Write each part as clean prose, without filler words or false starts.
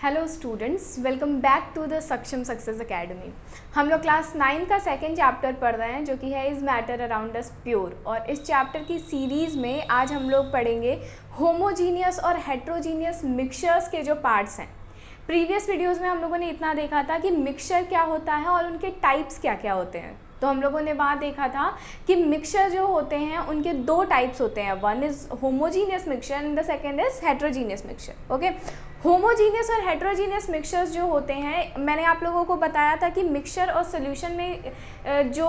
Hello students, welcome back to the Saksham success academy. हम लोग class 9 का सेकेंड चैप्टर पढ़ रहे हैं जो कि है is matter around us pure. और इस चैप्टर की सीरीज़ में आज हम लोग पढ़ेंगे होमोजीनियस और हेट्रोजीनियस मिक्सचर्स के जो पार्ट्स हैं। प्रीवियस वीडियोज़ में हम लोगों ने इतना देखा था कि मिक्सचर क्या होता है और उनके टाइप्स क्या क्या होते हैं। तो हम लोगों ने वहाँ देखा था कि मिक्सचर जो होते हैं उनके दो टाइप्स होते हैं, one is homogeneous mixture and the second is heterogeneous mixture. Okay, homogeneous और हेट्रोजीनियस मिक्सचर्स जो होते हैं, मैंने आप लोगों को बताया था कि मिक्सचर और सोल्यूशन में जो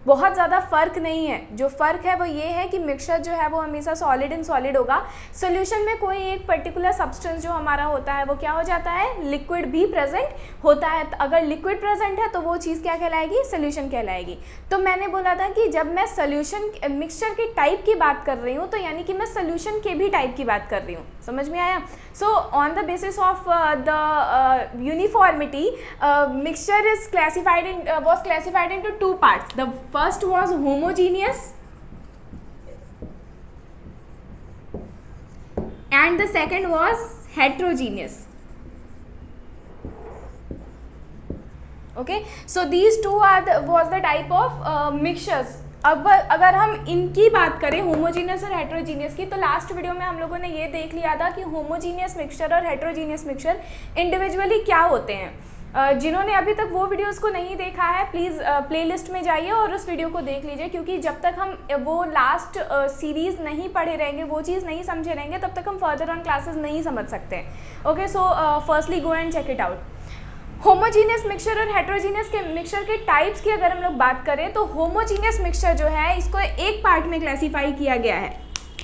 बहुत ज़्यादा फ़र्क नहीं है। जो फ़र्क है वो ये है कि मिक्सचर जो है वो हमेशा सॉलिड इन सॉलिड होगा। सोल्यूशन में कोई एक पर्टिकुलर सब्सटेंस जो हमारा होता है वो क्या हो जाता है, लिक्विड भी प्रेजेंट होता है। अगर लिक्विड प्रेजेंट है तो वो चीज़ क्या कहलाएगी, सोल्यूशन कहलाएगी। तो मैंने बोला था कि जब मैं सोल्यूशन मिक्सचर के टाइप की बात कर रही हूँ तो यानी कि मैं सोल्यूशन के भी टाइप की बात कर रही हूँ। समझ में आया? So on the basis of the uniformity, mixture is was classified into two parts. The first was homogeneous and the second was heterogeneous. Okay, so these two was the type of mixtures. अब अगर हम इनकी बात करें homogeneous और heterogeneous की, तो last video में हम लोगों ने ये देख लिया था कि होमोजीनियस मिक्सचर और हेट्रोजीनियस मिक्सचर इंडिविजुअली क्या होते हैं। जिन्होंने अभी तक वो वीडियोस को नहीं देखा है प्लीज़ प्लेलिस्ट में जाइए और उस वीडियो को देख लीजिए, क्योंकि जब तक हम वो लास्ट सीरीज़ नहीं पढ़े रहेंगे, वो चीज़ नहीं समझे रहेंगे, तब तक हम फर्दर ऑन क्लासेस नहीं समझ सकते। Okay, so firstly go and check it out. Homogeneous mixture और हेट्रोजीनियस के मिक्सचर के टाइप्स की अगर हम लोग बात करें तो होमोजीनियस मिक्सचर जो है इसको एक पार्ट में क्लासीफाई किया गया है।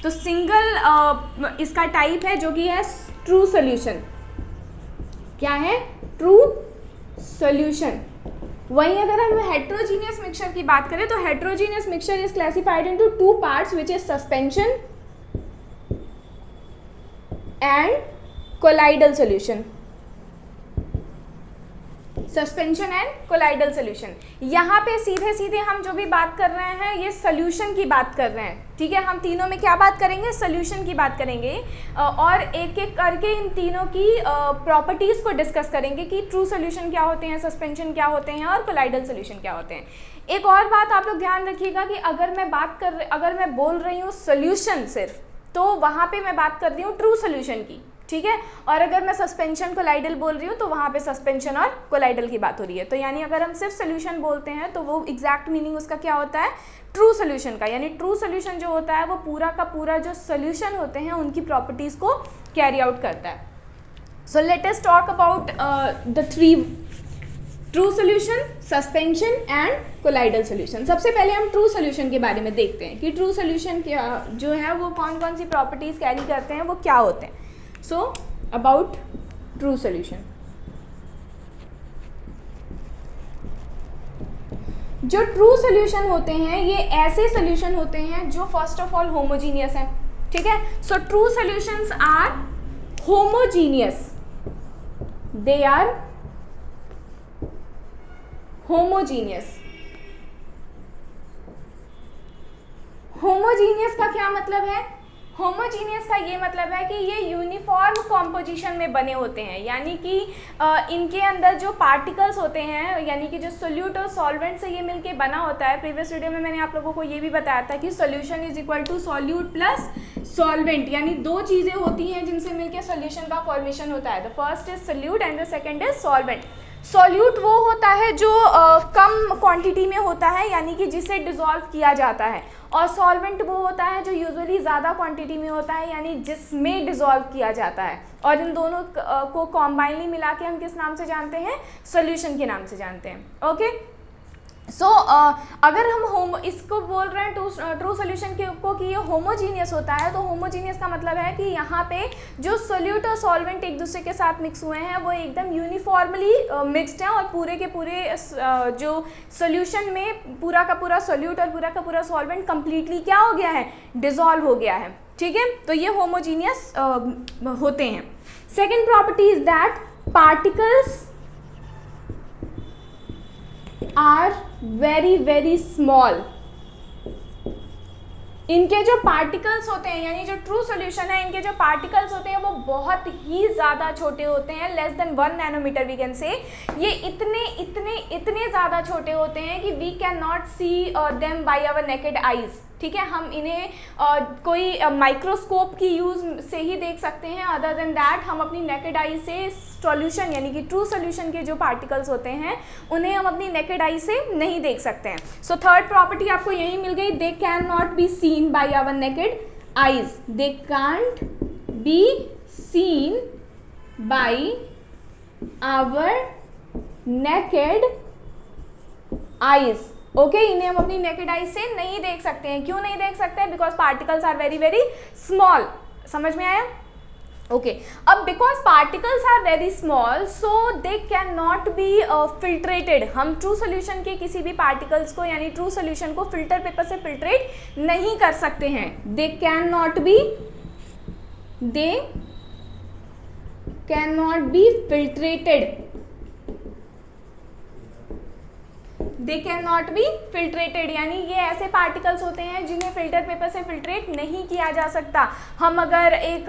तो सिंगल इसका टाइप है जो कि है ट्रू सॉल्यूशन। क्या है? True solution. वहीं अगर हम हेट्रोजीनियस मिक्सचर की बात करें तो heterogeneous mixture is classified into two parts which is suspension and colloidal solution. Suspension and colloidal solution. यहाँ पे सीधे सीधे हम जो भी बात कर रहे हैं ये सॉल्यूशन की बात कर रहे हैं। ठीक है, हम तीनों में क्या बात करेंगे, सॉल्यूशन की बात करेंगे और एक एक करके इन तीनों की प्रॉपर्टीज को डिस्कस करेंगे कि ट्रू सॉल्यूशन क्या होते हैं, सस्पेंशन क्या होते हैं और कोलाइडल सॉल्यूशन क्या होते हैं। एक और बात आप लोग ध्यान रखिएगा कि अगर मैं बोल रही हूँ सॉल्यूशन सिर्फ, तो वहाँ पे मैं बात कर रही हूँ ट्रू सॉल्यूशन की। ठीक है, और अगर मैं सस्पेंशन कोलाइडल बोल रही हूँ तो वहाँ पे सस्पेंशन और कोलाइडल की बात हो रही है। तो यानी अगर हम सिर्फ सोल्यूशन बोलते हैं तो वो एग्जैक्ट मीनिंग उसका क्या होता है, ट्रू सोल्यूशन का। यानी ट्रू सोल्यूशन जो होता है वो पूरा का पूरा जो सोल्यूशन होते हैं उनकी प्रॉपर्टीज को कैरी आउट करता है। So let us talk about the three, true solution, suspension and colloidal solution. सबसे पहले हम ट्रू सोल्यूशन के बारे में देखते हैं कि ट्रू सोल्यूशन क्या जो है वो कौन कौन सी प्रॉपर्टीज कैरी करते हैं, वो क्या होते हैं। So about true solution, जो ट्रू सोल्यूशन होते हैं ये ऐसे सोल्यूशन होते हैं जो फर्स्ट ऑफ ऑल होमोजीनियस है। ठीक है, so true solutions are homogeneous, they are homogeneous. Homogeneous का क्या मतलब है? होमोजीनियस का ये मतलब है कि ये यूनिफॉर्म कॉम्पोजिशन में बने होते हैं, यानी कि इनके अंदर जो पार्टिकल्स होते हैं, यानी कि जो सोल्यूट और सॉल्वेंट से ये मिलके बना होता है। प्रीवियस वीडियो में मैंने आप लोगों को ये भी बताया था कि solution is equal to solute plus solvent, यानी दो चीज़ें होती हैं जिनसे मिलके सोल्यूशन का फॉर्मेशन होता है। The first is solute and the second is solvent. Solute वो होता है जो कम क्वांटिटी में होता है, यानी कि जिसे डिसॉल्व किया जाता है, और सॉल्वेंट वो होता है जो यूजुअली ज़्यादा क्वांटिटी में होता है, यानी जिसमें डिसॉल्व किया जाता है। और इन दोनों को कॉम्बाइनली मिला के हम किस नाम से जानते हैं, सॉल्यूशन के नाम से जानते हैं। ओके, सो अगर हम इसको बोल रहे हैं ट्रू सोल्यूशन को कि ये होमोजीनियस होता है, तो होमोजीनियस का मतलब है कि यहाँ पे जो सोल्यूट और सॉल्वेंट एक दूसरे के साथ मिक्स हुए हैं वो एकदम यूनिफॉर्मली मिक्सड हैं और पूरे के पूरे जो सोल्यूशन में पूरा का पूरा सोल्यूट और पूरा का पूरा सॉल्वेंट कंप्लीटली क्या हो गया है, डिसॉल्व हो गया है। ठीक है, तो ये होमोजीनियस होते हैं। Second property is that particles are very very small इनके जो पार्टिकल्स होते हैं, यानी जो ट्रू सॉल्यूशन है, इनके जो पार्टिकल्स होते हैं वो बहुत ही ज़्यादा छोटे होते हैं, less than 1 nanometre we can say. ये इतने ज़्यादा छोटे होते हैं कि we can not see them by our naked eyes. ठीक है, हम इन्हें कोई माइक्रोस्कोप की यूज़ से ही देख सकते हैं। अदर देन दैट हम अपनी नेकेड आई से सॉल्यूशन यानी कि ट्रू सॉल्यूशन के जो पार्टिकल्स होते हैं उन्हें हम अपनी नेकेड आई से नहीं देख सकते हैं। सो थर्ड प्रॉपर्टी आपको यही मिल गई, they can not be seen by our naked eyes. They can't be seen by our naked eyes. Okay, इन्हें हम अपनी नेकेड आई से नहीं देख सकते हैं। क्यों नहीं देख सकते? Because particles are very very small. समझ में आया? ओके, अब because particles are very small so they can not be filtrated. हम ट्रू सोल्यूशन के किसी भी पार्टिकल्स को यानी ट्रू सोल्यूशन को फिल्टर पेपर से फिल्ट्रेट नहीं कर सकते हैं। They can not be filtrated. They can not be filtrated, यानी ये ऐसे पार्टिकल्स होते हैं जिन्हें फिल्टर पेपर से फिल्ट्रेट नहीं किया जा सकता। हम अगर एक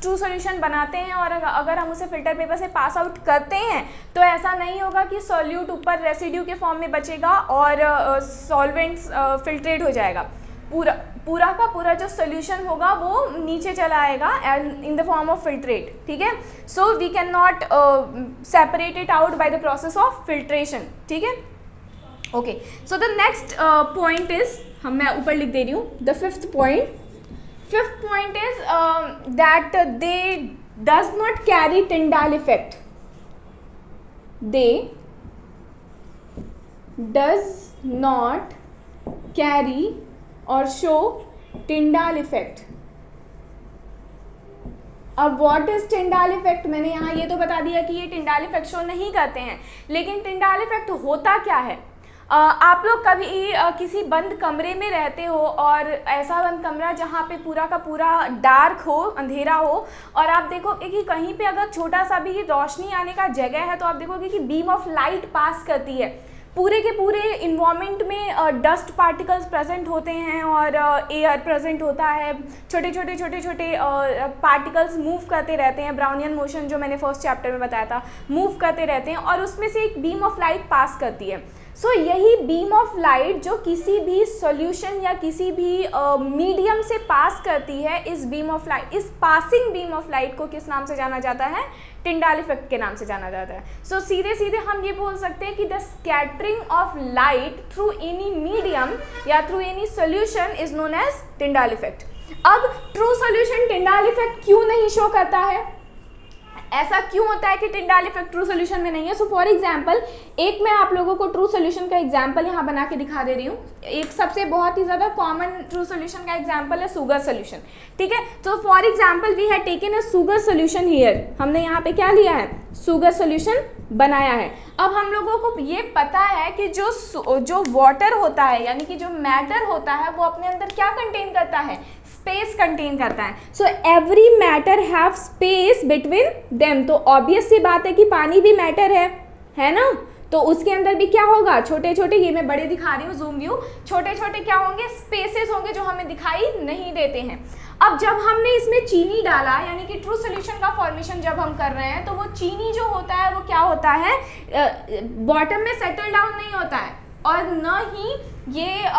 ट्रू सॉल्यूशन बनाते हैं और अगर हम उसे फिल्टर पेपर से पास आउट करते हैं तो ऐसा नहीं होगा कि सॉल्यूट ऊपर रेसिड्यू के फॉर्म में बचेगा और सॉल्वेंट्स फिल्ट्रेट हो जाएगा। पूरा का पूरा जो सॉल्यूशन होगा वो नीचे चला आएगा in the form of filtrate. ठीक है, so we can not separate it out by the process of filtration. ठीक है, okay, so the next point is, मैं ऊपर लिख दे रही हूँ, the fifth point is that they does not carry Tyndall effect. They does not carry और show Tyndall effect. अब व्हाट इज टिंडाल इफेक्ट? मैंने यहाँ ये तो बता दिया कि ये टिंडाल इफेक्ट शो नहीं करते हैं, लेकिन टिंडाल इफेक्ट होता क्या है? आप लोग कभी किसी बंद कमरे में रहते हो और ऐसा बंद कमरा जहाँ पे पूरा का पूरा डार्क हो, अंधेरा हो, और आप देखोगे कि कहीं पे अगर छोटा सा भी रोशनी आने का जगह है तो आप देखोगे कि बीम ऑफ लाइट पास करती है। पूरे के पूरे इन्वायरमेंट में डस्ट पार्टिकल्स प्रेजेंट होते हैं और एयर प्रेजेंट होता है। छोटे छोटे पार्टिकल्स मूव करते रहते हैं, ब्राउनियन मोशन जो मैंने फर्स्ट चैप्टर में बताया था, मूव करते रहते हैं और उसमें से एक बीम ऑफ लाइट पास करती है। सो यही बीम ऑफ लाइट जो किसी भी सॉल्यूशन या किसी भी मीडियम से पास करती है, इस बीम ऑफ लाइट, इस पासिंग बीम ऑफ लाइट को किस नाम से जाना जाता है? टिंडाल इफेक्ट के नाम से जाना जाता है। सो सीधे हम ये बोल सकते हैं कि the scattering of light through any medium या through any solution is known as Tyndall effect. अब ट्रू सॉल्यूशन टिंडाल इफेक्ट क्यों नहीं शो करता है? ऐसा क्यों होता है कि टिंडाल इफेक्ट ट्रू सॉल्यूशन में नहीं है? सो फॉर एग्जांपल, एक मैं आप लोगों को ट्रू सॉल्यूशन का एग्जांपल यहाँ बना के दिखा दे रही हूँ। एक सबसे बहुत ही ज़्यादा कॉमन ट्रू सॉल्यूशन का एग्जांपल है शुगर सॉल्यूशन। ठीक है, तो for example we have taken a sugar solution here. हमने यहाँ पे क्या लिया है? शुगर सॉल्यूशन बनाया है। अब हम लोगों को ये पता है कि जो वाटर होता है यानी कि जो मैटर होता है वो अपने अंदर क्या कंटेन करता है? स्पेस कंटेन करता है। So every matter have space between them. तो ऑब्वियस सी बात है कि पानी भी मैटर है ना? तो उसके अंदर भी क्या होगा? छोटे छोटे, ये मैं बड़े दिखा रही हूँ जूम व्यू, छोटे छोटे क्या होंगे? स्पेसेस होंगे जो हमें दिखाई नहीं देते हैं। अब जब हमने इसमें चीनी डाला यानी कि ट्रू सॉल्यूशन का फॉर्मेशन जब हम कर रहे हैं तो वो चीनी जो होता है वो क्या होता है? बॉटम में सेटल डाउन नहीं होता है और न ही ये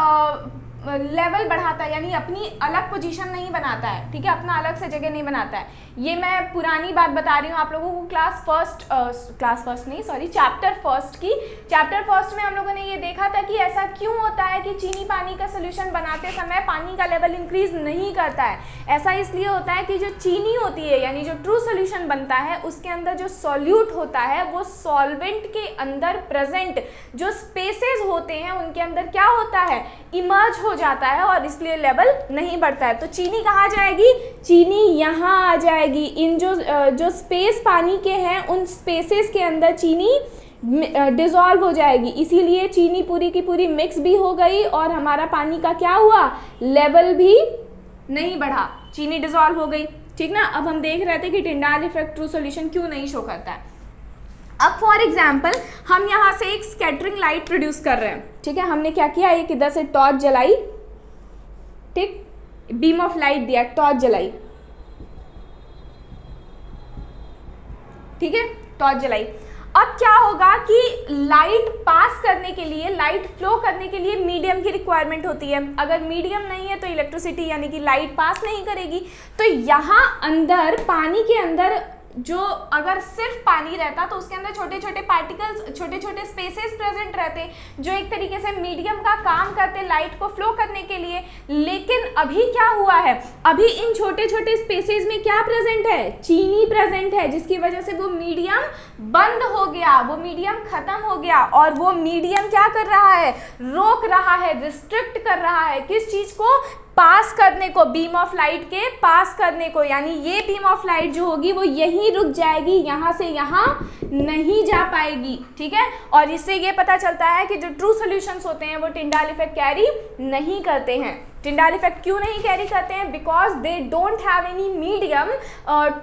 लेवल बढ़ाता है, यानी अपनी अलग पोजीशन नहीं बनाता है। ठीक है, अपना अलग से जगह नहीं बनाता है। ये मैं पुरानी बात बता रही हूँ आप लोगों को चैप्टर फर्स्ट में हम लोगों ने ये देखा था कि ऐसा क्यों होता है कि चीनी पानी का सोल्यूशन बनाते समय पानी का लेवल इंक्रीज नहीं करता है। ऐसा इसलिए होता है कि जो चीनी होती है यानी जो ट्रू सोल्यूशन बनता है उसके अंदर जो सॉल्यूट होता है वो सॉल्वेंट के अंदर प्रेजेंट जो स्पेसेस होते हैं उनके अंदर क्या होता है? इमर्ज हो जाता है और इसलिए लेवल नहीं बढ़ता है। तो चीनी कहाँ जाएगी? चीनी यहाँ आ जाएगी। इन जो स्पेस पानी के हैं उन स्पेसेस के अंदर चीनी डिसॉल्व हो जाएगी, इसीलिए चीनी पूरी की पूरी मिक्स भी हो गई और हमारा पानी का क्या हुआ? लेवल भी नहीं बढ़ा, चीनी डिसॉल्व हो गई। ठीक ना? अब हम देख रहे थे कि टिंडाल इफेक्ट ट्रू सॉल्यूशन क्यों नहीं शो करता है। अब फॉर एग्जाम्पल हम यहाँ से एक स्कैटरिंग लाइट प्रोड्यूस कर रहे हैं। ठीक है, हमने क्या किया? एक इधर से टॉर्च जलाई, ठीक, बीम ऑफ लाइट दिया, टॉर्च जलाई, ठीक है, टॉर्च जलाई। अब क्या होगा कि लाइट पास करने के लिए, लाइट फ्लो करने के लिए मीडियम की रिक्वायरमेंट होती है। अगर मीडियम नहीं है तो इलेक्ट्रिसिटी यानी कि लाइट पास नहीं करेगी। तो यहाँ अंदर, पानी के अंदर जो, अगर सिर्फ पानी रहता तो उसके अंदर छोटे छोटे पार्टिकल्स, छोटे छोटे स्पेसेस प्रेजेंट रहते जो एक तरीके से मीडियम का काम करते लाइट को फ्लो करने के लिए। लेकिन अभी क्या हुआ है, अभी इन छोटे छोटे स्पेसेस में क्या प्रेजेंट है, चीनी प्रेजेंट है, जिसकी वजह से वो मीडियम बंद हो गया, वो मीडियम खत्म हो गया। और वो मीडियम क्या कर रहा है, रोक रहा है, रिस्ट्रिक्ट कर रहा है किस चीज को, पास करने को, बीम ऑफ लाइट के पास करने को। यानी ये बीम ऑफ लाइट जो होगी वो यहीं रुक जाएगी, यहाँ से यहाँ नहीं जा पाएगी, ठीक है। और इससे ये पता चलता है कि जो ट्रू सॉल्यूशंस होते हैं वो टिंडाल इफेक्ट कैरी नहीं करते हैं। टिंडाल इफेक्ट क्यों नहीं कैरी करते हैं, because they don't have any medium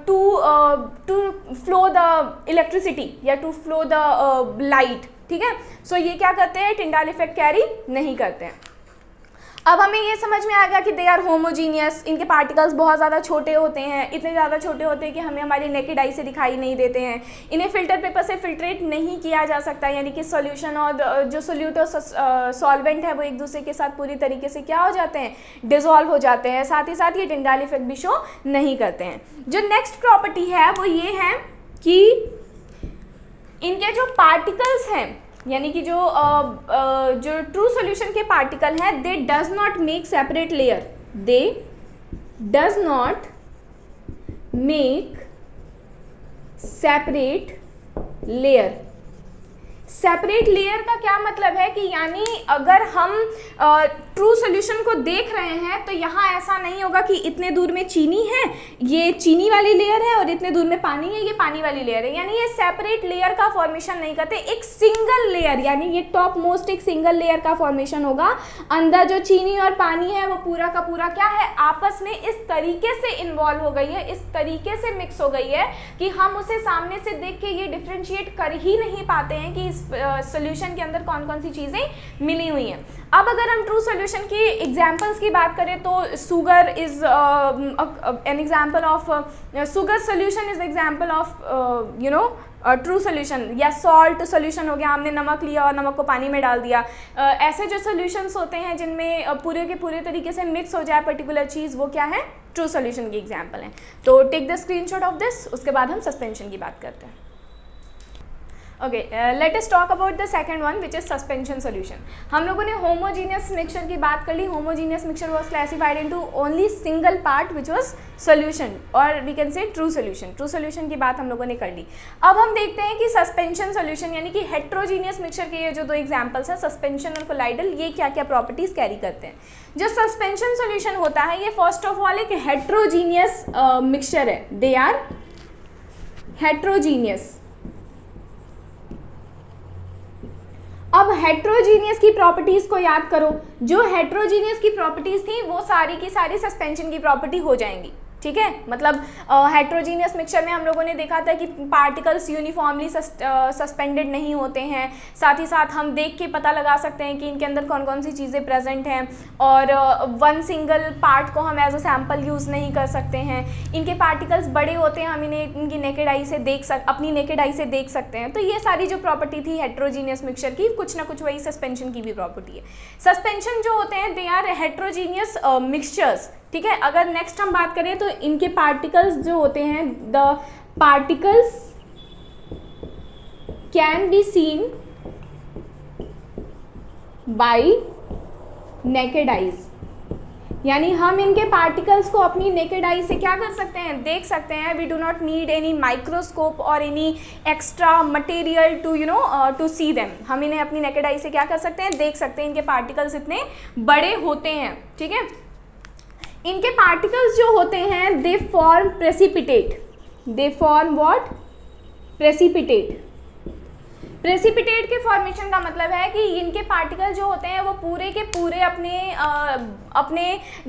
to flow the electricity या टू फ्लो द लाइट, ठीक है। सो ये क्या करते हैं, टिंडाल इफेक्ट कैरी नहीं करते हैं। अब हमें ये समझ में आ गया कि दे आर होमोजीनियस, इनके पार्टिकल्स बहुत ज़्यादा छोटे होते हैं, इतने ज़्यादा छोटे होते हैं कि हमें हमारी नेकेड आई से दिखाई नहीं देते हैं। इन्हें फिल्टर पेपर से फिल्ट्रेट नहीं किया जा सकता, यानी कि सॉल्यूशन और जो सोल्यूट और सॉल्वेंट है वो एक दूसरे के साथ पूरी तरीके से क्या हो जाते हैं, डिजॉल्व हो जाते हैं। साथ ही साथ ये टिंडाल इफेक्ट भी शो नहीं करते हैं। जो नेक्स्ट प्रॉपर्टी है वो ये है कि इनके जो पार्टिकल्स हैं, यानी कि जो ट्रू सॉल्यूशन के पार्टिकल हैं, दे does not make separate layer, they does not make separate layer. Separate layer का क्या मतलब है कि यानी अगर हम ट्रू सॉल्यूशन को देख रहे हैं तो यहाँ ऐसा नहीं होगा कि इतने दूर में चीनी है, ये चीनी वाली लेयर है, और इतने दूर में पानी है, ये पानी वाली लेयर है। यानी ये सेपरेट लेयर का फॉर्मेशन नहीं करते, एक सिंगल लेयर, यानी ये टॉप मोस्ट एक सिंगल लेयर का फॉर्मेशन होगा। अंदर जो चीनी और पानी है वो पूरा का पूरा क्या है, आपस में इस तरीके से इन्वॉल्व हो गई है, इस तरीके से मिक्स हो गई है कि हम उसे सामने से देख के ये डिफ्रेंशिएट कर ही नहीं पाते हैं कि इस सॉल्यूशन के अंदर कौन कौन सी चीज़ें मिली हुई हैं। अब अगर हम ट्रू सॉल्यूशन की एग्जांपल्स की बात करें तो sugar is an example of, sugar solution is example of you know true solution, या सॉल्ट सॉल्यूशन हो गया, हमने नमक लिया और नमक को पानी में डाल दिया। ऐसे जो सॉल्यूशंस होते हैं जिनमें पूरे के पूरे तरीके से मिक्स हो जाए पर्टिकुलर चीज़, वो क्या है, ट्रू सॉल्यूशन की एग्जांपल है। तो take the screenshot of this, उसके बाद हम सस्पेंशन की बात करते हैं। Okay, let us talk about the second one which is suspension solution. हम लोगों ने होमोजीनियस मिक्सचर की बात कर ली। Homogeneous mixture was classified into only single part which was solution, और we can say true solution. True solution की बात हम लोगों ने कर ली। अब हम देखते हैं कि सस्पेंशन सॉल्यूशन यानी कि हेट्रोजीनियस मिक्सचर के ये जो दो एग्जाम्पल्स हैं, सस्पेंशन और कोलाइडल, ये क्या क्या प्रॉपर्टीज कैरी करते हैं। जो सस्पेंशन सॉल्यूशन होता है ये फर्स्ट ऑफ ऑल एक हेट्रोजीनियस मिक्सचर है, दे आर हेट्रोजीनियस। अब हेट्रोजीनियस की प्रॉपर्टीज को याद करो, जो हेट्रोजीनियस की प्रॉपर्टीज थी वो सारी की सारी सस्पेंशन की प्रॉपर्टी हो जाएंगी, ठीक है। मतलब हेट्रोजीनियस मिक्सचर में हम लोगों ने देखा था कि पार्टिकल्स यूनिफॉर्मली सस्पेंडेड नहीं होते हैं। साथ ही साथ हम देख के पता लगा सकते हैं कि इनके अंदर कौन कौन सी चीज़ें प्रेजेंट हैं, और वन सिंगल पार्ट को हम एज अ सैम्पल यूज़ नहीं कर सकते हैं। इनके पार्टिकल्स बड़े होते हैं, हम इन्हें इनकी नेकेड आई से अपनी नेकेड आई से देख सकते हैं। तो ये सारी जो प्रॉपर्टी थी हेट्रोजीनियस मिक्सचर की, कुछ ना कुछ वही सस्पेंशन की भी प्रॉपर्टी है। सस्पेंशन जो होते हैं दे आर हेट्रोजीनियस मिक्सचर्स, ठीक है। अगर नेक्स्ट हम बात करें तो इनके पार्टिकल्स जो होते हैं, the particles can be seen bye naked eyes, यानी हम इनके पार्टिकल्स को अपनी नेकेड आई से क्या कर सकते हैं, देख सकते हैं। We do not need any microscope और any extra material to you know to see them. हम इन्हें अपनी नेकेड आई से क्या कर सकते हैं, देख सकते हैं। इनके पार्टिकल्स इतने बड़े होते हैं, ठीक है। इनके पार्टिकल्स जो होते हैं they form precipitate, they form what, precipitate. Precipitate के फॉर्मेशन का मतलब है कि इनके पार्टिकल जो होते हैं वो पूरे के पूरे अपने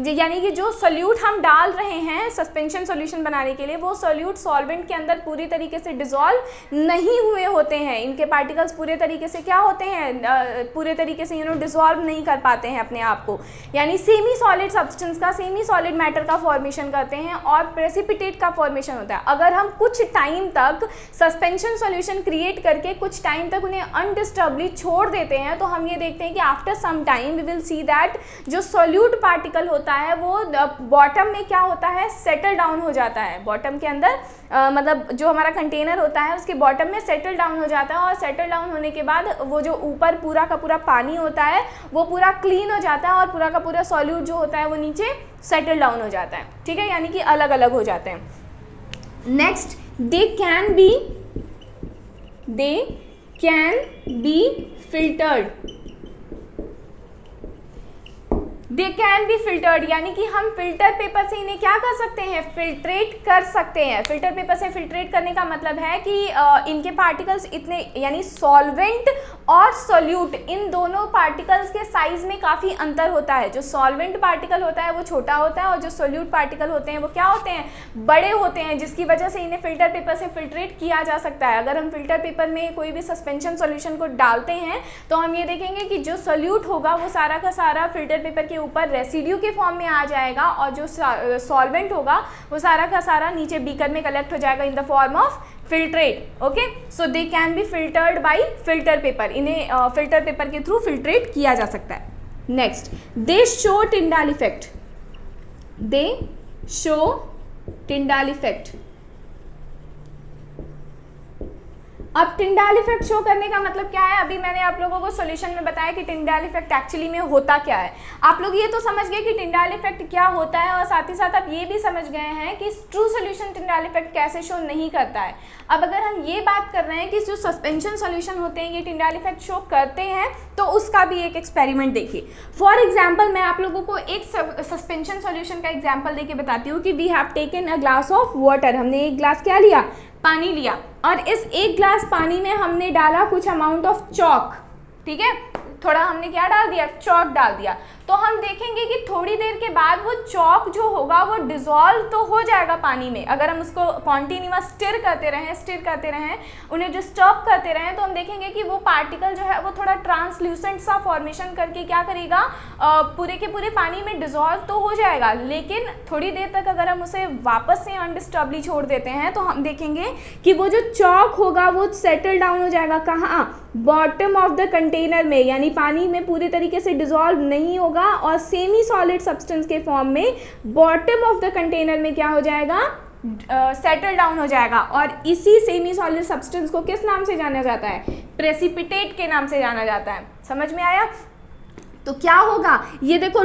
यानी कि जो सोल्यूट हम डाल रहे हैं सस्पेंशन सॉल्यूशन बनाने के लिए, वो सोल्यूट सॉल्वेंट के अंदर पूरी तरीके से डिसॉल्व नहीं हुए होते हैं। इनके पार्टिकल्स पूरे तरीके से क्या होते हैं, पूरे तरीके से डिसॉल्व नहीं कर पाते हैं अपने आप को, यानी सेमी सॉलिड सब्सटेंस का, सेमी सॉलिड मैटर का फॉर्मेशन करते हैं और प्रेसिपिटेट का फॉर्मेशन होता है। अगर हम कुछ टाइम तक सस्पेंशन सॉल्यूशन क्रिएट करके कुछ टाइम तक उन्हें अनडिस्टर्बली छोड़ देते हैं, तो हम ये देखते हैं कि after some time we will see that जो सोल्यूट पार्टिकल होता है वो बॉटम में क्या होता है, सेटल डाउन हो जाता है। बॉटम के अंदर मतलब जो हमारा कंटेनर होता है उसके बॉटम में सेटल डाउन हो जाता है, और सेटल डाउन होने के बाद वो जो ऊपर पूरा का पूरा पानी होता है वो पूरा क्लीन हो जाता है और पूरा का पूरा सॉल्यूट जो होता है वो नीचे सेटल डाउन हो जाता है। ठीक है, यानी कि अलग अलग हो जाते हैं। Next, they can be filtered. They can be filtered यानी कि हम फिल्टर पेपर से इन्हें क्या कर सकते हैं, फिल्ट्रेट कर सकते हैं। फिल्टर पेपर से फिल्ट्रेट करने का मतलब है कि इनके पार्टिकल्स इतने, यानी सॉल्वेंट और सोल्यूट, इन दोनों पार्टिकल्स के साइज में काफ़ी अंतर होता है। जो सॉल्वेंट पार्टिकल होता है वो छोटा होता है और जो सोल्यूट पार्टिकल होते हैं वो क्या होते हैं, बड़े होते हैं, जिसकी वजह से इन्हें फिल्टर पेपर से फिल्ट्रेट किया जा सकता है। अगर हम फिल्टर पेपर में कोई भी सस्पेंशन सॉल्यूशन को डालते हैं तो हम ये देखेंगे कि जो सोल्यूट होगा वो सारा का सारा फिल्टर पेपर के ऊपर रेसिड्यू के फॉर्म में आ जाएगा और जो सॉल्वेंट होगा वो सारा का सारा नीचे बीकर में कलेक्ट हो जाएगा in the form of filtrate. Okay, so they can be filtered by filter paper. इन्हें फिल्टर पेपर के थ्रू फिल्ट्रेट किया जा सकता है। Next, they show Tyndall effect. They show Tyndall effect. अब टिंडाल इफेक्ट शो करने का मतलब क्या है, अभी मैंने आप लोगों को सॉल्यूशन में बताया कि टिंडाल इफेक्ट एक्चुअली में होता क्या है। आप लोग ये तो समझ गए कि टिंडाल इफेक्ट क्या होता है, और साथ ही साथ आप ये भी समझ गए हैं कि ट्रू सॉल्यूशन टिंडाल इफेक्ट कैसे शो नहीं करता है। अब अगर हम ये बात कर रहे हैं कि जो सस्पेंशन सॉल्यूशन होते हैं ये टिंडाल इफेक्ट शो करते हैं, तो उसका भी एक एक्सपेरिमेंट देखिए। फॉर एग्जाम्पल मैं आप लोगों को एक सस्पेंशन सॉल्यूशन का एग्जाम्पल देके बताती हूँ कि we have taken a glass of water. हमने एक ग्लास क्या लिया, पानी लिया, और इस एक ग्लास पानी में हमने डाला कुछ अमाउंट ऑफ चॉक। ठीक है, थोड़ा हमने क्या डाल दिया, चॉक डाल दिया। तो हम देखेंगे कि थोड़ी देर के बाद वो चॉक जो होगा वो डिसॉल्व तो हो जाएगा पानी में। अगर हम उसको कॉन्टिन्यूअस स्टिर करते रहें, उन्हें डिस्टर्ब करते रहें, तो हम देखेंगे कि वो पार्टिकल जो है वो थोड़ा ट्रांसल्यूसेंट सा फॉर्मेशन करके क्या करेगा, पूरे के पूरे पानी में डिसॉल्व तो हो जाएगा। लेकिन थोड़ी देर तक अगर हम उसे वापस से अनडिस्टर्बली छोड़ देते हैं तो हम देखेंगे कि वो जो चॉक होगा वो सेटल डाउन हो जाएगा। कहाँ, बॉटम ऑफ द कंटेनर में, यानी पानी में पूरी तरीके से डिसॉल्व नहीं होगा और सेमी सॉलिड सब्सटेंस के फॉर्म में बॉटम ऑफ द कंटेनर में क्या हो जाएगा, सेटल डाउन हो जाएगा। और इसी सेमी सॉलिड सब्सटेंस को किस नाम से जाना जाता है, प्रेसिपिटेट के नाम से जाना जाता है। समझ में आया? तो क्या होगा, ये देखो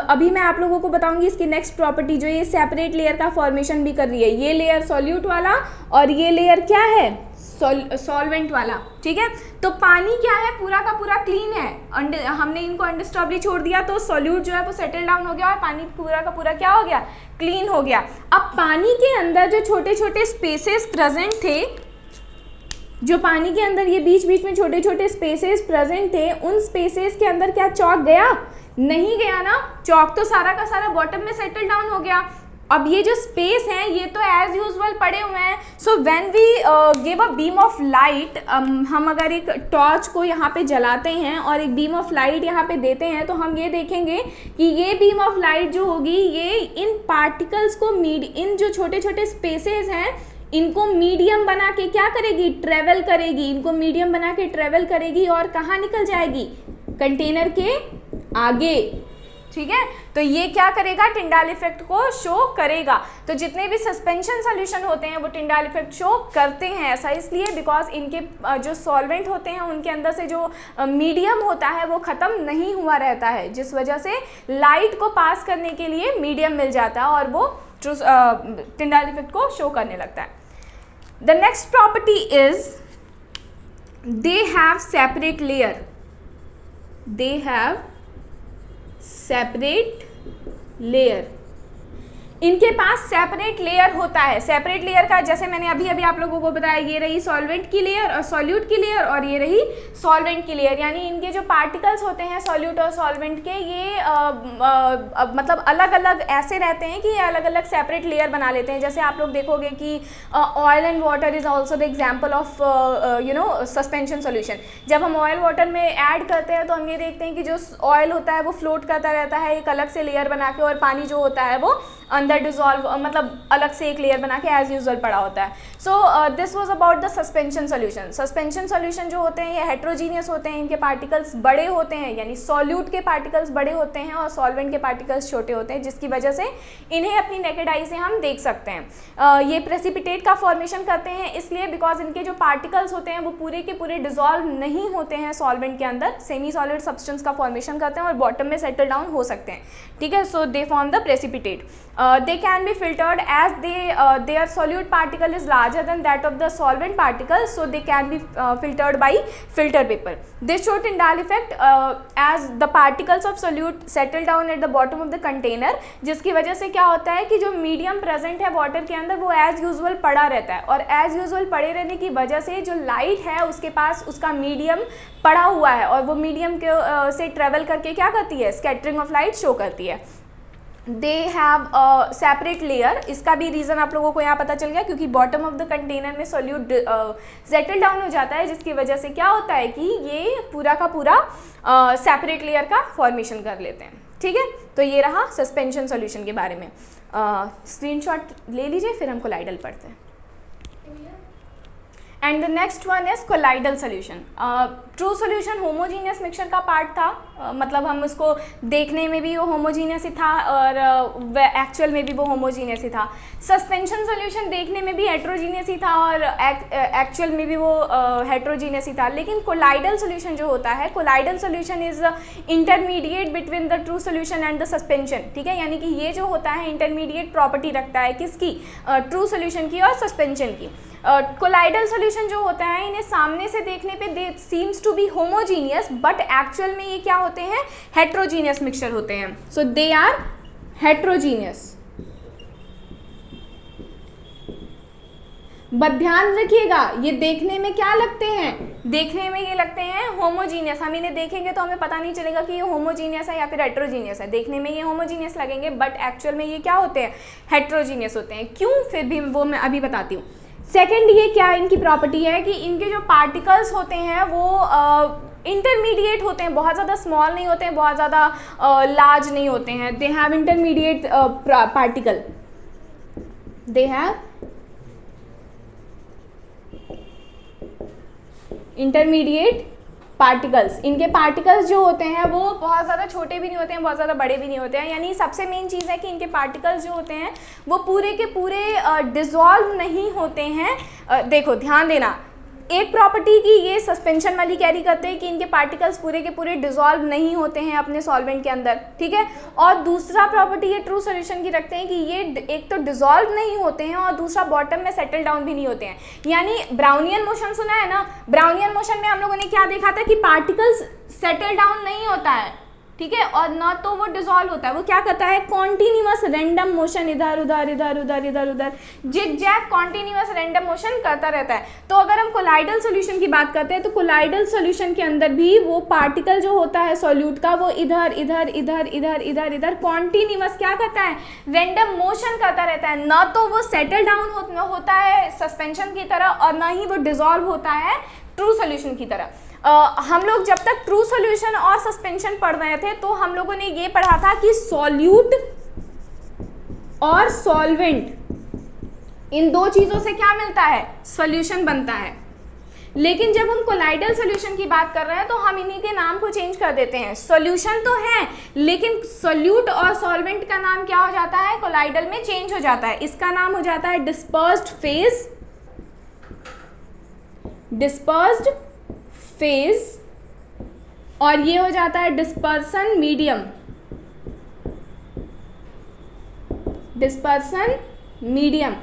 अभी मैं आप लोगों को बताऊंगी इसकी नेक्स्ट प्रॉपर्टी, जो ये सेपरेट लेयर का फॉर्मेशन भी कर रही है। ये लेयर सॉल्यूट वाला और ये लेयर क्या है, सॉल्वेंट वाला। ठीक है, तो पानी क्या है, पूरा का पूरा क्लीन है। हमने इनको अनडिस्टर्बली छोड़ दिया तो सॉल्यूट जो है वो सेटल डाउन हो गया और पानी पूरा का पूरा क्या हो गया, क्लीन हो गया। अब पानी के अंदर जो छोटे छोटे स्पेसेस प्रेजेंट थे, जो पानी के अंदर ये बीच बीच में छोटे छोटे स्पेसेस प्रेजेंट थे, उन स्पेसेस के अंदर क्या चॉक गया, नहीं गया ना। चॉक तो सारा का सारा बॉटम में सेटल डाउन हो गया। अब ये जो स्पेस हैं ये तो एज यूजुअल पड़े हुए हैं। So when we give a beam of light, हम अगर एक टॉर्च को यहाँ पे जलाते हैं और एक बीम ऑफ लाइट यहाँ पे देते हैं, तो हम ये देखेंगे कि ये बीम ऑफ लाइट जो होगी ये इन पार्टिकल्स को इन जो छोटे छोटे स्पेसेस हैं इनको मीडियम बना के क्या करेगी, ट्रेवल करेगी। इनको मीडियम बना के ट्रेवल करेगी और कहाँ निकल जाएगी, कंटेनर के आगे। ठीक है, तो ये क्या करेगा, टिंडाल इफेक्ट को शो करेगा। तो जितने भी सस्पेंशन सॉल्यूशन होते हैं वो टिंडाल इफेक्ट शो करते हैं। ऐसा इसलिए बिकॉज इनके जो सॉल्वेंट होते हैं उनके अंदर से जो मीडियम होता है वो ख़त्म नहीं हुआ रहता है, जिस वजह से लाइट को पास करने के लिए मीडियम मिल जाता है और वो टिंडाल इफेक्ट को शो करने लगता है। The next property is they have separate layer. They have separate layer. इनके पास सेपरेट लेयर होता है। सेपरेट लेयर का जैसे मैंने अभी अभी आप लोगों को बताया, ये रही सॉल्वेंट की लेयर और सॉल्यूट की लेयर, और ये रही सॉल्वेंट की लेयर। यानी इनके जो पार्टिकल्स होते हैं सॉल्यूट और सॉल्वेंट के, ये मतलब अलग अलग ऐसे रहते हैं कि ये अलग अलग सेपरेट लेयर बना लेते हैं। जैसे आप लोग देखोगे कि oil and water is also the example of suspension solution. जब हम ऑयल वाटर में ऐड करते हैं तो हम ये देखते हैं कि जो ऑयल होता है वो फ्लोट करता रहता है एक अलग से लेयर बना के, और पानी जो होता है वो अंदर डिजॉल्व, मतलब अलग से एक लेयर बना के एज यूजुअल पड़ा होता है। So this was about the suspension solution. Suspension solution जो होते हैं ये हेट्रोजीनियस होते हैं, इनके पार्टिकल्स बड़े होते हैं, यानी सॉल्यूट के पार्टिकल्स बड़े होते हैं और सॉल्वेंट के पार्टिकल्स छोटे होते हैं, जिसकी वजह से इन्हें अपनी नेकेड आई से हम देख सकते हैं। ये प्रेसिपिटेट का फॉर्मेशन करते हैं इसलिए बिकॉज इनके जो पार्टिकल्स होते हैं वो पूरे के पूरे डिजॉल्व नहीं होते हैं सॉल्वेंट के अंदर, सेमी सॉलिड सब्सटेंस का फॉर्मेशन करते हैं और बॉटम में सेटल डाउन हो सकते हैं। ठीक है, so they form the precipitate. They can be filtered as their solute particle is larger than that of the solvent particle, so they can be filtered by filter paper. This show Tyndall effect as the particles of solute settle down at the bottom of the container, जिसकी वजह से क्या होता है कि जो medium present है water के अंदर वो एज यूजुअल पड़ा रहता है, और एज यूजुअल पड़े रहने की वजह से जो लाइट है उसके पास उसका मीडियम पड़ा हुआ है, और वो मीडियम के से ट्रेवल करके क्या करती है, स्कैटरिंग ऑफ लाइट शो करती है। They have separate layer. इसका भी रीज़न आप लोगों को यहाँ पता चल गया, क्योंकि बॉटम ऑफ द कंटेनर में सोल्यूट सेटल डाउन हो जाता है, जिसकी वजह से क्या होता है कि ये पूरा का पूरा सेपरेट लेयर का फॉर्मेशन कर लेते हैं। ठीक है, तो ये रहा सस्पेंशन सॉल्यूशन के बारे में। स्क्रीनशॉट ले लीजिए, फिर हम कोलाइडल पढ़ते हैं। And the next one is colloidal solution. True solution homogeneous mixture का पार्ट था, मतलब हम उसको देखने में भी वो होमोजीनियस ही था और एक्चुअल में भी वो होमोजीनियस ही था। सस्पेंशन सोल्यूशन देखने में भी हेट्रोजीनियस ही था और एक्चुअल में भी वो हेट्रोजीनियस ही था। लेकिन कोलाइडल सोल्यूशन जो होता है, colloidal solution is intermediate between the true solution and the suspension. ठीक है, यानी कि ये जो होता है इंटरमीडिएट प्रॉपर्टी रखता है किसकी, ट्रू सोल्यूशन की और सस्पेंशन की। कोलाइडल सोल्यूशन जो होता है इन्हें सामने से देखने पे they seems to be homogeneous, but actual में ये क्या होते हैं, हेट्रोजीनियस मिक्सचर होते हैं। So they are heterogeneous. But ध्यान रखिएगा ये देखने में क्या लगते हैं, देखने में ये लगते हैं होमोजीनियस। हम इन्हें देखेंगे तो हमें पता नहीं चलेगा कि ये होमोजीनियस है या फिर हेट्रोजीनियस है। देखने में ये होमोजीनियस लगेंगे बट एक्चुअल में ये क्या होते हैं, हेट्रोजीनियस होते हैं। क्यों, फिर भी वो मैं अभी बताती हूँ। सेकेंड, ये क्या इनकी प्रॉपर्टी है कि इनके जो पार्टिकल्स होते हैं वो इंटरमीडिएट होते हैं, बहुत ज़्यादा स्मॉल नहीं होते हैं, बहुत ज़्यादा लार्ज नहीं होते हैं। They have intermediate particle, they have intermediate particles. इनके पार्टिकल्स जो होते हैं वो बहुत ज़्यादा छोटे भी नहीं होते हैं, बहुत ज़्यादा बड़े भी नहीं होते हैं। यानी सबसे मेन चीज़ है कि इनके पार्टिकल्स जो होते हैं वो पूरे के पूरे डिसॉल्व नहीं होते हैं। देखो ध्यान देना, एक प्रॉपर्टी की ये सस्पेंशन वाली कैरी करते हैं कि इनके पार्टिकल्स पूरे के पूरे डिसॉल्व नहीं होते हैं अपने सॉल्वेंट के अंदर। ठीक है, और दूसरा प्रॉपर्टी ये ट्रू सोल्यूशन की रखते हैं कि ये एक तो डिसॉल्व नहीं होते हैं और दूसरा बॉटम में सेटल डाउन भी नहीं होते हैं। यानी ब्राउनियन मोशन सुना है ना, ब्राउनियन मोशन में हम लोगों ने क्या देखा था कि पार्टिकल्स सेटल डाउन नहीं होता है, ठीक है, और ना तो वो डिसॉल्व होता है, वो क्या करता है, कॉन्टिन्यूअस रैंडम मोशन, इधर उधर इधर उधर इधर उधर जिग-जैग कॉन्टिन्यूअस रैंडम मोशन करता रहता है। तो अगर हम कोलाइडल सोल्यूशन की बात करते हैं तो कोलाइडल सोल्यूशन के अंदर भी वो पार्टिकल जो होता है सॉल्यूट का वो इधर इधर इधर इधर इधर इधर कॉन्टिन्यूअस क्या करता है, रैंडम मोशन करता रहता है। ना तो वो सेटल डाउन होता है सस्पेंशन की तरह और ना ही वो डिसॉल्व होता है ट्रू सोल्यूशन की तरह। हम लोग जब तक ट्रू सोल्यूशन और सस्पेंशन पढ़ रहे थे तो हम लोगों ने ये पढ़ा था कि सॉल्यूट और सॉल्वेंट इन दो चीजों से क्या मिलता है, सॉल्यूशन बनता है। लेकिन जब हम कोलाइडल सॉल्यूशन की बात कर रहे हैं तो हम इन्हीं के नाम को चेंज कर देते हैं। सॉल्यूशन तो है लेकिन सॉल्यूट और सॉल्वेंट का नाम क्या हो जाता है, कोलाइडल में चेंज हो जाता है। इसका नाम हो जाता है डिस्पर्स्ड फेज, डिस्पर्स्ड फेज, और ये हो जाता है डिस्पर्सन मीडियम, डिस्पर्सन मीडियम।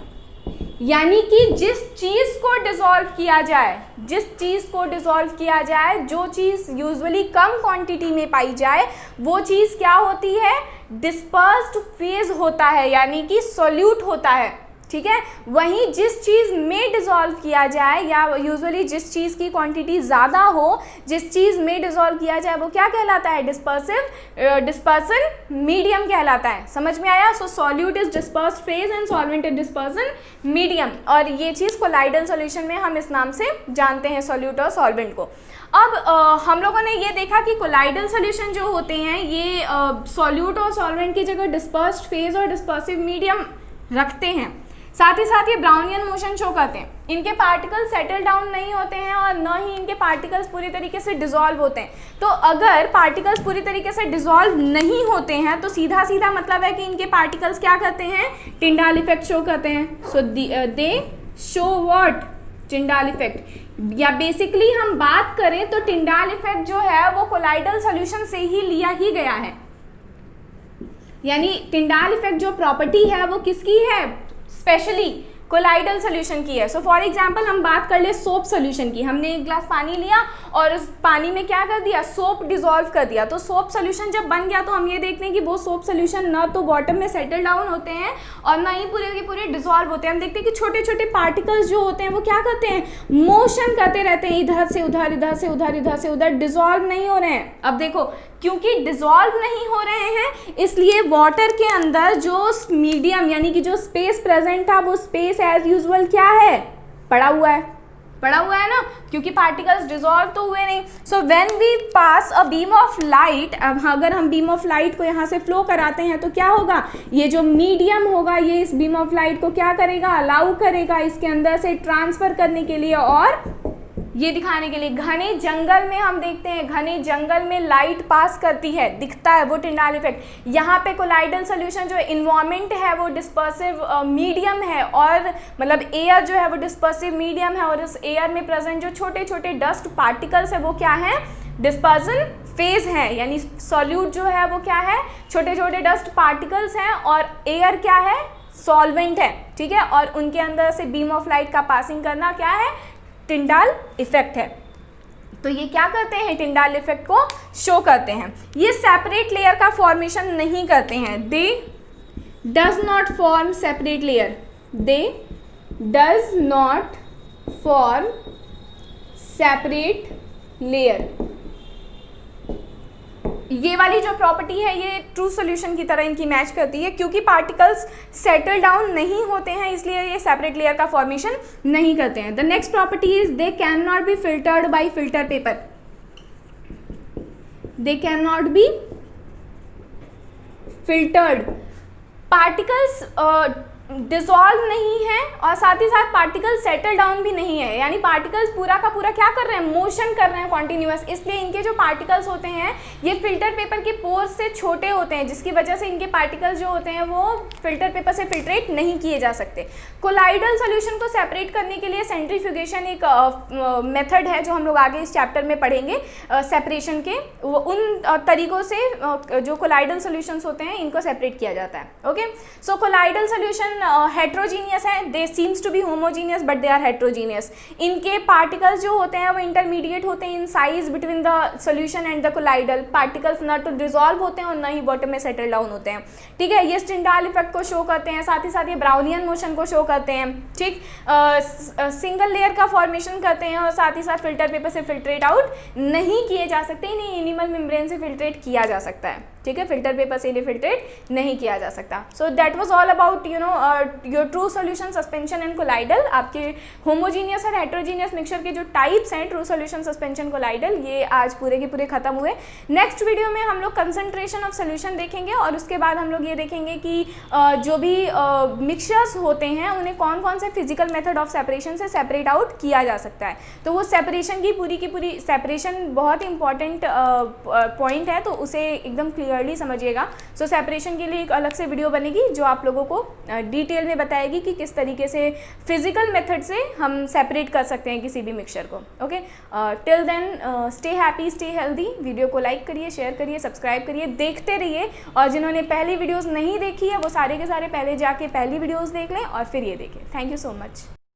यानी कि जिस चीज को डिसॉल्व किया जाए, जिस चीज को डिसॉल्व किया जाए, जो चीज यूजुअली कम क्वांटिटी में पाई जाए वो चीज क्या होती है, डिस्पर्स्ड फेज होता है, यानी कि सॉल्यूट होता है, ठीक है। वहीं जिस चीज़ में डिसॉल्व किया जाए या यूजुअली जिस चीज़ की क्वांटिटी ज़्यादा हो, जिस चीज़ में डिसॉल्व किया जाए वो क्या कहलाता है? डिस्पर्सन मीडियम कहलाता है। समझ में आया? So solute is dispersed phase and solvent is dispersion medium, और ये चीज़ कोलाइडल सॉल्यूशन में हम इस नाम से जानते हैं, सॉल्यूट और सॉल्वेंट को। अब हम लोगों ने ये देखा कि कोलाइडल सॉल्यूशन जो होते हैं ये सॉल्यूट और सॉल्वेंट की जगह डिस्पर्स्ड फेज और डिस्पर्सिव मीडियम रखते हैं। साथ ही साथ ये ब्राउनियन मोशन शो करते हैं। इनके पार्टिकल्स सेटल डाउन नहीं होते हैं और न ही इनके पार्टिकल्स पूरी तरीके से डिसॉल्व होते हैं। तो अगर पार्टिकल्स पूरी तरीके से डिसॉल्व नहीं होते हैं तो सीधा सीधा मतलब है कि इनके पार्टिकल्स क्या करते हैं? टिंडाल इफेक्ट शो करते हैं। So they show what? Tyndall effect. या बेसिकली हम बात करें तो टिंडाल इफेक्ट जो है वो कोलाइडल सॉल्यूशन से ही लिया ही गया है, यानी टिंडाल इफेक्ट जो प्रॉपर्टी है वो किसकी है? स्पेशली कोलाइडल सॉल्यूशन की है। सो फॉर एग्जांपल हम बात कर ले सोप सॉल्यूशन की। हमने एक ग्लास पानी लिया और उस पानी में क्या कर दिया? सोप डिसॉल्व कर दिया। तो सोप सॉल्यूशन जब बन गया तो हम ये देखते हैं कि वो सोप सॉल्यूशन ना तो बॉटम में सेटल डाउन होते हैं और ना ही पूरे के पूरे डिसॉल्व होते हैं। हम देखते हैं कि छोटे छोटे पार्टिकल्स जो होते हैं वो क्या करते हैं? मोशन करते रहते हैं, इधर से उधर, इधर से उधर, इधर से उधर, डिसॉल्व नहीं हो रहे हैं। अब देखो, क्योंकि डिसॉल्व नहीं हो रहे हैं इसलिए वाटर के अंदर जो मीडियम यानी कि जो स्पेस प्रेजेंट था वो स्पेस एज यूजुअल क्या है? पड़ा हुआ है, पड़ा हुआ है ना, क्योंकि पार्टिकल्स डिसॉल्व तो हुए नहीं। So when we pass a beam of light, अब अगर हम बीम ऑफ लाइट को यहाँ से फ्लो कराते हैं तो क्या होगा? ये जो मीडियम होगा ये इस बीम ऑफ लाइट को क्या करेगा? अलाउ करेगा इसके अंदर से ट्रांसफर करने के लिए और ये दिखाने के लिए। घने जंगल में हम देखते हैं, घने जंगल में लाइट पास करती है, दिखता है वो टिंडाल इफेक्ट। यहाँ पे कोलाइडल सॉल्यूशन जो इन्वायरमेंट है वो डिस्पर्सिव मीडियम है, और मतलब एयर जो है वो डिस्पर्सिव मीडियम है, और इस एयर में प्रेजेंट जो छोटे छोटे डस्ट पार्टिकल्स है वो क्या है? डिस्पर्सन फेज है, यानी सॉल्यूट जो है वो क्या है? छोटे छोटे डस्ट पार्टिकल्स हैं, और एयर क्या है? सॉल्वेंट है, ठीक है। और उनके अंदर से बीम ऑफ लाइट का पासिंग करना क्या है? टिंडाल इफेक्ट है। तो ये क्या करते हैं? टिंडाल इफेक्ट को शो करते हैं। ये सेपरेट लेयर का फॉर्मेशन नहीं करते हैं। दे does not form separate layer, they does not form separate layer. ये वाली जो प्रॉपर्टी है ये ट्रू सॉल्यूशन की तरह इनकी मैच करती है, क्योंकि पार्टिकल्स सेटल डाउन नहीं होते हैं इसलिए ये सेपरेट लेयर का फॉर्मेशन नहीं करते हैं। The next property is they can not be filtered by filter paper. They can not be filtered. Particles dissolve नहीं है और साथ ही साथ पार्टिकल सेटल डाउन भी नहीं है, यानी पार्टिकल्स पूरा का पूरा क्या कर रहे हैं? मोशन कर रहे हैं कॉन्टिन्यूअस। इसलिए इनके जो पार्टिकल्स होते हैं ये फिल्टर पेपर के पोर्स से छोटे होते हैं, जिसकी वजह से इनके पार्टिकल्स जो होते हैं वो फिल्टर पेपर से फिल्ट्रेट नहीं किए जा सकते। कोलाइडल सॉल्यूशन को सेपरेट करने के लिए सेंट्रीफ्यूगेशन एक मेथड है जो हम लोग आगे इस चैप्टर में पढ़ेंगे। सेपरेशन के उन तरीकों से जो कोलाइडल सॉल्यूशंस होते हैं इनको सेपरेट किया जाता है। Okay, so colloidal solution heterogeneous है। They seems to be homogeneous but they are heterogeneous. इनके पार्टिकल्स जो होते हैं वो इंटरमीडिएट होते हैं in size between the solution and the colloidal. Particles ना तो डिसॉल्व होते हैं और ना ही बॉटम में सेटल डाउन होते हैं, ठीक है। ये टिंडाल इफेक्ट को शो करते हैं, साथ ही साथ ये ब्राउनियन मोशन को शो करते हैं, ठीक। सिंगल लेयर का फॉर्मेशन करते हैं और साथ ही साथ फिल्टर पेपर से फिल्ट्रेट आउट नहीं किए जा सकते, इन्हें एनिमल मेम्ब्रेन से फिल्ट्रेट किया जा सकता है, ठीक है। फिल्टर पेपर से इन्हें फिल्ट्रेट नहीं किया जा सकता। So that was all about your true solution, suspension and colloidal. आपके होमोजीनियस और हेट्रोजीनियस मिक्सचर के जो टाइप्स हैं ट्रू सॉल्यूशन, सस्पेंशन, कोलाइडल, ये आज पूरे के पूरे खत्म हुए। नेक्स्ट वीडियो में हम लोग कंसंट्रेशन ऑफ सॉल्यूशन देखेंगे और उसके बाद हम लोग ये देखेंगे कि जो भी मिक्सचर्स होते हैं उन्हें कौन कौन से फिजिकल मेथड ऑफ सेपरेशन से सेपरेट आउट किया जा सकता है। तो वो सेपरेशन की पूरी सेपरेशन बहुत इंपॉर्टेंट पॉइंट है, तो उसे एकदम क्लियरली समझिएगा। सो सेपरेशन के लिए एक अलग से वीडियो बनेगी जो आप लोगों को डिटेल में बताएगी कि किस तरीके से फिजिकल मेथड से हम सेपरेट कर सकते हैं किसी भी मिक्सचर को। Okay, till then stay happy, stay healthy. Video को लाइक करिए, शेयर करिए, सब्सक्राइब करिए, देखते रहिए। और जिन्होंने पहली वीडियोस नहीं देखी है वो सारे के सारे पहले जाके पहली वीडियोस देख लें और फिर ये देखें। Thank you so much.